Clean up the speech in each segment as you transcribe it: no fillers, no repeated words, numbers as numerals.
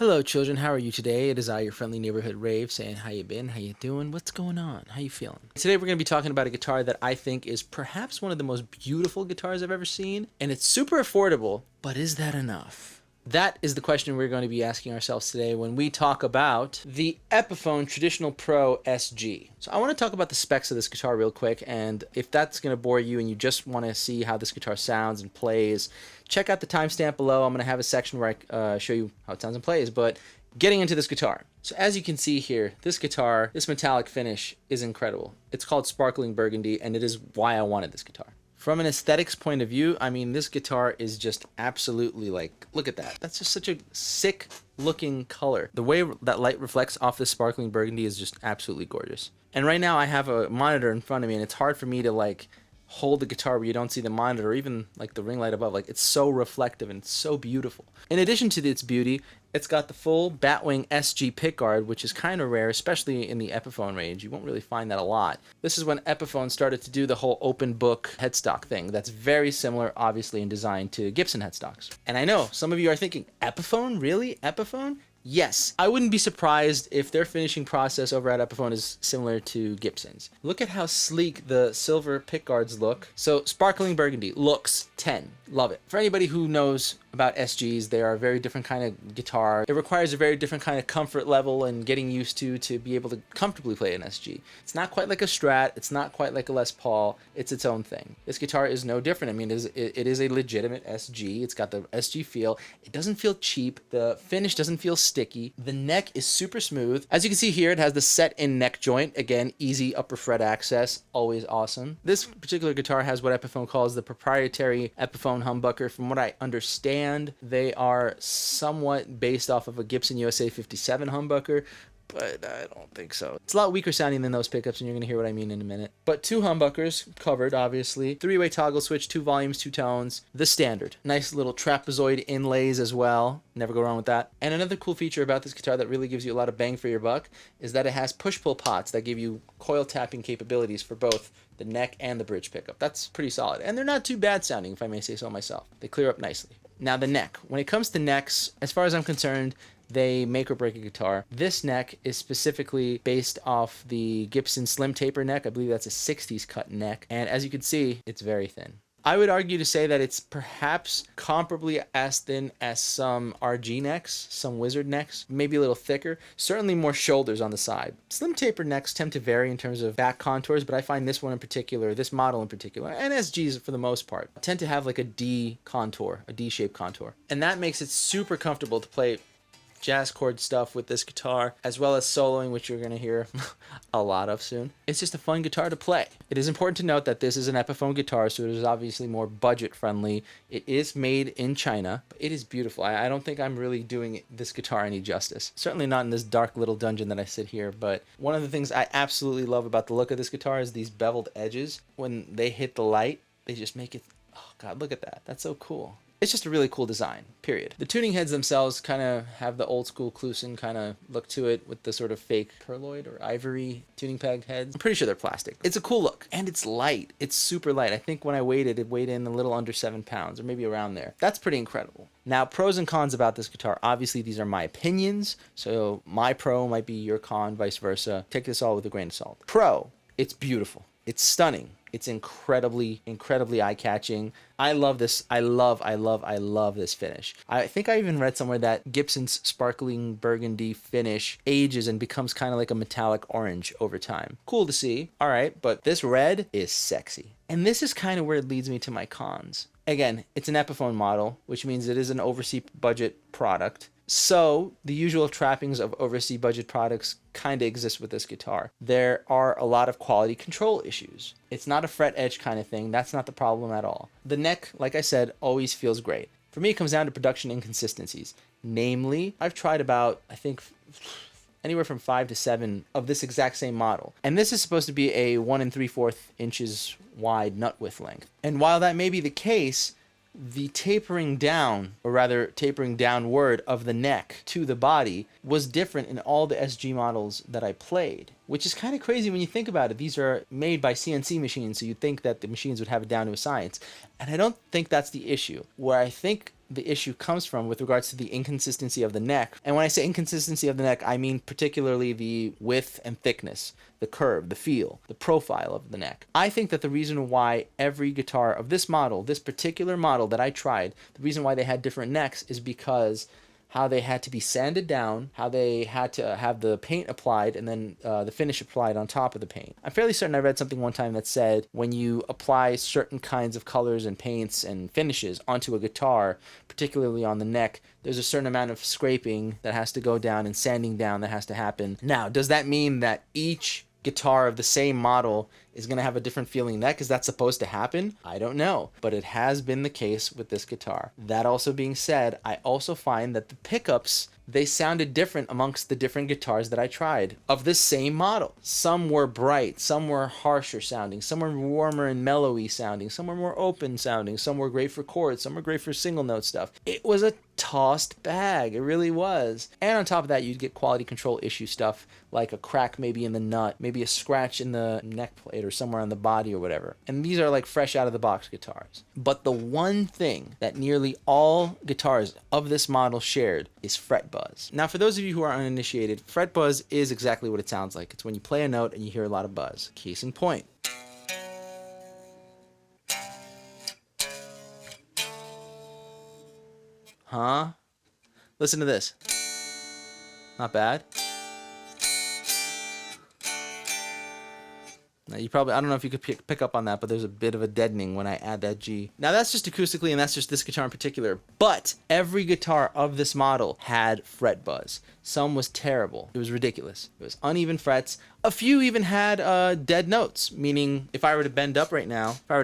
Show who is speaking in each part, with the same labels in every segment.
Speaker 1: Hello children, how are you today? It is I, your friendly neighborhood Rave, saying how you been, how you doing, what's going on, how you feeling? Today we're going to be talking about a guitar that I think is perhaps one of the most beautiful guitars I've ever seen, and it's super affordable, but is that enough? That is the question we're going to be asking ourselves today when we talk about the Epiphone Traditional Pro SG. So I want to talk about the specs of this guitar real quick, and if that's going to bore you and you just want to see how this guitar sounds and plays, check out the timestamp below. I'm going to have a section where I show you how it sounds and plays, but getting into this guitar. So as you can see here, this guitar, this metallic finish is incredible. It's called Sparkling Burgundy, and it is why I wanted this guitar. From an aesthetics point of view, I mean, this guitar is just absolutely like, look at that. That's just such a sick looking color. The way that light reflects off this Sparkling Burgundy is just absolutely gorgeous. And right now I have a monitor in front of me, and it's hard for me to like hold the guitar where you don't see the monitor or even like the ring light above. Like, it's so reflective and it's so beautiful. In addition to its beauty, it's got the full Batwing SG pickguard, which is kind of rare, especially in the Epiphone range. You won't really find that a lot. This is when Epiphone started to do the whole open book headstock thing. That's very similar, obviously, in design to Gibson headstocks. And I know some of you are thinking, Epiphone? Really? Epiphone? Yes, I wouldn't be surprised if their finishing process over at Epiphone is similar to Gibson's. Look at how sleek the silver pickguards look. So Sparkling Burgundy looks 10. Love it. For anybody who knows about SGs, they are a very different kind of guitar. It requires a very different kind of comfort level and getting used to be able to comfortably play an SG. It's not quite like a Strat. It's not quite like a Les Paul. It's its own thing. This guitar is no different. I mean, it is a legitimate SG. It's got the SG feel. It doesn't feel cheap. The finish doesn't feel sticky. The neck is super smooth. As you can see here, it has the set-in neck joint. Again, easy upper fret access. Always awesome. This particular guitar has what Epiphone calls the proprietary Epiphone humbucker. From what I understand, they are somewhat based off of a Gibson USA 57 humbucker, but I don't think so. It's a lot weaker sounding than those pickups, and you're going to hear what I mean in a minute. But 2 humbuckers covered, obviously. 3-way toggle switch, 2 volumes, 2 tones. The standard. Nice little trapezoid inlays as well. Never go wrong with that. And another cool feature about this guitar that really gives you a lot of bang for your buck is that it has push-pull pots that give you coil tapping capabilities for both the neck and the bridge pickup. That's pretty solid. And they're not too bad sounding, if I may say so myself. They clear up nicely. Now the neck. When it comes to necks, as far as I'm concerned, they make or break a guitar. This neck is specifically based off the Gibson Slim Taper neck. I believe that's a 60s cut neck. And as you can see, it's very thin. I would argue to say that it's perhaps comparably as thin as some RG necks, some Wizard necks, maybe a little thicker, certainly more shoulders on the side. Slim taper necks tend to vary in terms of back contours, but I find this one in particular, this model in particular, and SGs for the most part, tend to have like a D contour, a D-shaped contour. And that makes it super comfortable to play jazz chord stuff with this guitar, as well as soloing, which you're going to hear a lot of soon. It's just a fun guitar to play. It is important to note that this is an Epiphone guitar, so it is obviously more budget friendly. It is made in China, but it is beautiful. I don't think I'm really doing this guitar any justice. Certainly not in this dark little dungeon that I sit here, but one of the things I absolutely love about the look of this guitar is these beveled edges. When they hit the light, they just make it, oh God, look at that. That's so cool. It's just a really cool design, period. The tuning heads themselves kind of have the old school Kluson kind of look to it with the sort of fake perloid or ivory tuning peg heads. I'm pretty sure they're plastic. It's a cool look, and it's light. It's super light. I think when I weighed it, it weighed in a little under 7 pounds, or maybe around there. That's pretty incredible. Now, pros and cons about this guitar. Obviously, these are my opinions, so my pro might be your con, vice versa. Take this all with a grain of salt. Pro, it's beautiful. It's stunning. It's incredibly, incredibly eye-catching. I love this. I love this finish. I think I even read somewhere that Gibson's Sparkling Burgundy finish ages and becomes kind of like a metallic orange over time. Cool to see. All right, but this red is sexy. And this is kind of where it leads me to my cons. Again, it's an Epiphone model, which means it is an overseas budget product. So the usual trappings of overseas budget products kind of exist with this guitar. There are a lot of quality control issues. It's not a fret edge kind of thing. That's not the problem at all. The neck, like I said, always feels great. For me, it comes down to production inconsistencies. Namely, I've tried about, I think, anywhere from 5 to 7 of this exact same model. And this is supposed to be a 1 3/4 inches wide nut width length. And while that may be the case, the tapering down, or rather tapering downward of the neck to the body was different in all the SG models that I played, which is kind of crazy when you think about it. These are made by CNC machines, so you'd think that the machines would have it down to a science. And I don't think that's the issue. Where I think the issue comes from with regards to the inconsistency of the neck. And when I say inconsistency of the neck, I mean particularly the width and thickness, the curve, the feel, the profile of the neck. I think that the reason why every guitar of this model, this particular model that I tried, the reason why they had different necks is because how they had to be sanded down, how they had to have the paint applied, and then the finish applied on top of the paint. I'm fairly certain I read something one time that said when you apply certain kinds of colors and paints and finishes onto a guitar, particularly on the neck, there's a certain amount of scraping that has to go down and sanding down that has to happen. Now, does that mean that each guitar of the same model is going to have a different feeling neck? Is that supposed to happen? I don't know, but it has been the case with this guitar. That also being said, I also find that the pickups, they sounded different amongst the different guitars that I tried of this same model. Some were bright, some were harsher sounding, some were warmer and mellowy sounding, some were more open sounding, some were great for chords, some were great for single note stuff. It was a tossed bag, it really was. And on top of that, you'd get quality control issue stuff like a crack maybe in the nut, maybe a scratch in the neck plate or somewhere on the body or whatever. And these are like fresh out of the box guitars. But the one thing that nearly all guitars of this model shared is fret buzz. Now, for those of you who are uninitiated, fret buzz is exactly what it sounds like. It's when you play a note and you hear a lot of buzz. Case in point. Huh? Listen to this. Not bad. Now you probably, I don't know if you could pick up on that, but there's a bit of a deadening when I add that G. Now that's just acoustically, and that's just this guitar in particular, but every guitar of this model had fret buzz. Some was terrible. It was ridiculous. It was uneven frets. A few even had dead notes, meaning if I were to bend up right now, I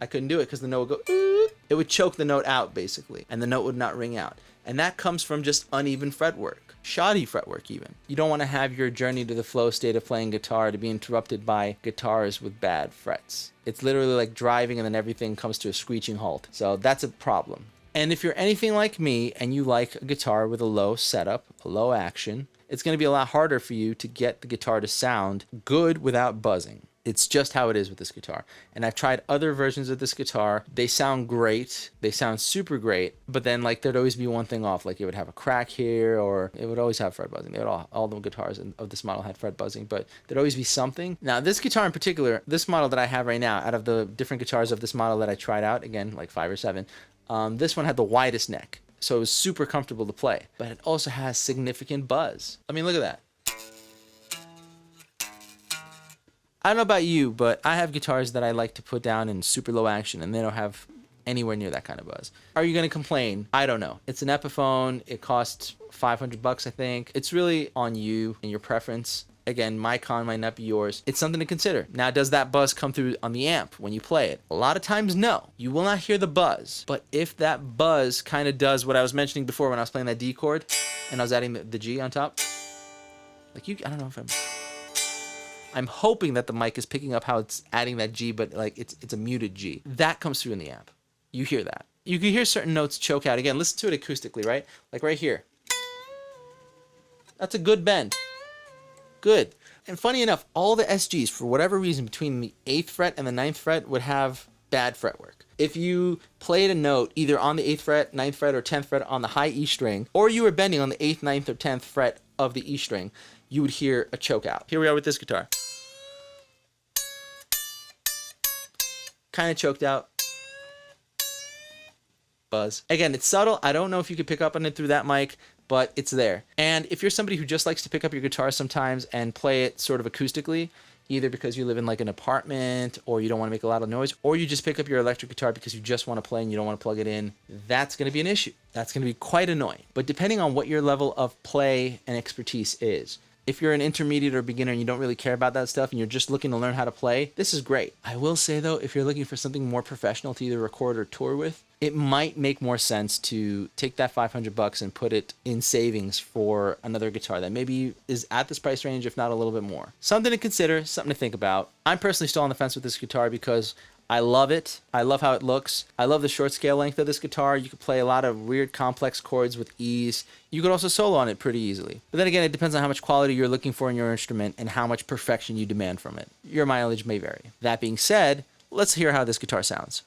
Speaker 1: couldn't do it because the note would go, ooh. It would choke the note out basically, and the note would not ring out. And that comes from just uneven fretwork, shoddy fretwork even. You don't want to have your journey to the flow state of playing guitar to be interrupted by guitars with bad frets. It's literally like driving and then everything comes to a screeching halt. So that's a problem. And if you're anything like me and you like a guitar with a low setup, a low action, it's going to be a lot harder for you to get the guitar to sound good without buzzing. It's just how it is with this guitar. And I've tried other versions of this guitar. They sound great. They sound super great. But then like there'd always be one thing off. Like it would have a crack here, or it would always have fret buzzing. They would all the guitars of this model had fret buzzing, but there'd always be something. Now this guitar in particular, this model that I have right now, out of the different guitars of this model that I tried out, again, like 5 or 7, this one had the widest neck. So it was super comfortable to play. But it also has significant buzz. I mean, look at that. I don't know about you, but I have guitars that I like to put down in super low action, and they don't have anywhere near that kind of buzz. Are you going to complain? I don't know. It's an Epiphone. It costs $500, I think. It's really on you and your preference. Again, my con might not be yours. It's something to consider. Now, does that buzz come through on the amp when you play it? A lot of times, no. You will not hear the buzz. But if that buzz kind of does what I was mentioning before when I was playing that D chord, and I was adding the G on top, like I don't know if I'm hoping that the mic is picking up how it's adding that G, but like it's a muted G. That comes through in the amp. You hear that. You can hear certain notes choke out. Again, listen to it acoustically, right? Like right here. That's a good bend. Good. And funny enough, all the SGs, for whatever reason, between the 8th fret and the 9th fret would have bad fretwork. If you played a note either on the 8th fret, 9th fret, or 10th fret on the high E string, or you were bending on the 8th, 9th, or 10th fret of the E string, you would hear a choke out. Here we are with this guitar. Kind of choked out. Buzz. Again, it's subtle. I don't know if you could pick up on it through that mic, but it's there. And if you're somebody who just likes to pick up your guitar sometimes and play it sort of acoustically, either because you live in like an apartment or you don't want to make a lot of noise, or you just pick up your electric guitar because you just want to play and you don't want to plug it in, that's going to be an issue. That's going to be quite annoying. But depending on what your level of play and expertise is, if you're an intermediate or beginner and you don't really care about that stuff and you're just looking to learn how to play, this is great. I will say though, if you're looking for something more professional to either record or tour with, it might make more sense to take that $500 and put it in savings for another guitar that maybe is at this price range, if not a little bit more. Something to consider, something to think about. I'm personally still on the fence with this guitar because I love it. I love how it looks. I love the short scale length of this guitar. You could play a lot of weird complex chords with ease. You could also solo on it pretty easily. But then again, it depends on how much quality you're looking for in your instrument and how much perfection you demand from it. Your mileage may vary. That being said, let's hear how this guitar sounds.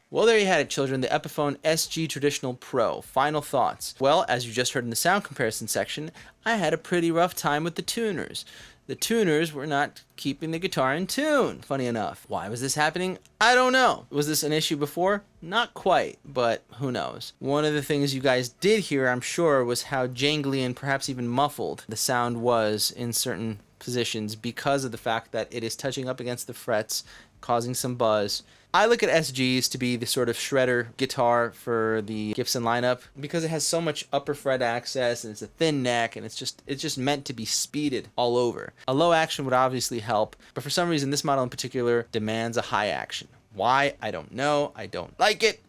Speaker 1: Well, there you had it, children. The Epiphone SG Traditional Pro. Final thoughts. Well, as you just heard in the sound comparison section, I had a pretty rough time with the tuners. The tuners were not keeping the guitar in tune, funny enough. Why was this happening? I don't know. Was this an issue before? Not quite, but who knows. One of the things you guys did hear, I'm sure, was how jangly and perhaps even muffled the sound was in certain positions because of the fact that it is touching up against the frets, causing some buzz. I look at SGs to be the sort of shredder guitar for the Gibson lineup because it has so much upper fret access and it's a thin neck and it's just meant to be speeded all over. A low action would obviously help, but for some reason this model in particular demands a high action. Why? I don't know. I don't like it.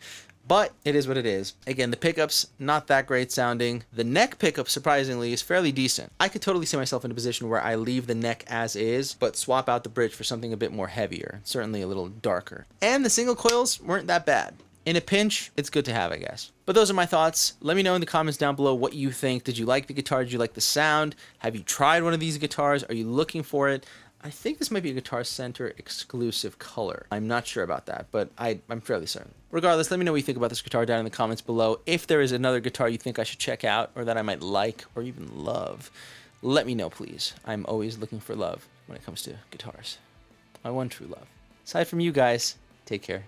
Speaker 1: But it is what it is. Again, the pickups, not that great sounding. The neck pickup, surprisingly, is fairly decent. I could totally see myself in a position where I leave the neck as is, but swap out the bridge for something a bit more heavier, certainly a little darker. And the single coils weren't that bad. In a pinch, it's good to have, I guess. But those are my thoughts. Let me know in the comments down below what you think. Did you like the guitar? Did you like the sound? Have you tried one of these guitars? Are you looking for it? I think this might be a Guitar Center exclusive color. I'm not sure about that, but I'm fairly certain. Regardless, let me know what you think about this guitar down in the comments below. If there is another guitar you think I should check out or that I might like or even love, let me know, please. I'm always looking for love when it comes to guitars. My one true love. Aside from you guys, take care.